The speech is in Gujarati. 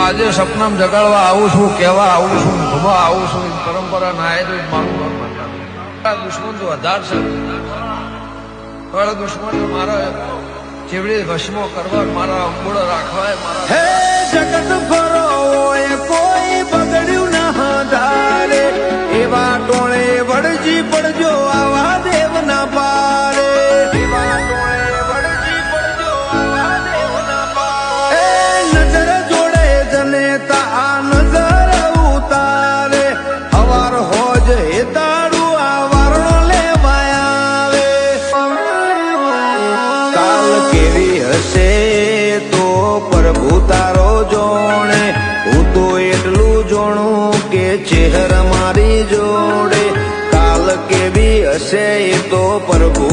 આજે સપનામાં જગાડવા આવું છું, કહેવા આવું છું, ભમવા આવું છું, પરંપરા ના એ મારું મન માનતા દુશ્મન તો વધારે છે. મારા દુશ્મન મારા ચેવડી વશમો કરવા, મારા અંગોળો રાખવા, મારા હે જગત ભરો એ કોઈ બગડ્યું ના ધારે, એવા ટોળે વળજી પડજો આવા દેવ ના પારે, એવા ટોળે વળજી પડજો આવા દેવ ના પારે. નજર જોડે જનેતા આ નજર ઉતારે, હવાર હોજ હેતાડું આ વારણો લેવાય આવે. કાલ કેવી હશે તો પ્રભુ તારો જોણે, હું તો એટલું જોણું કે ચહેર મારી જોડે. કાલ કેવી હશે તો પ્રભુ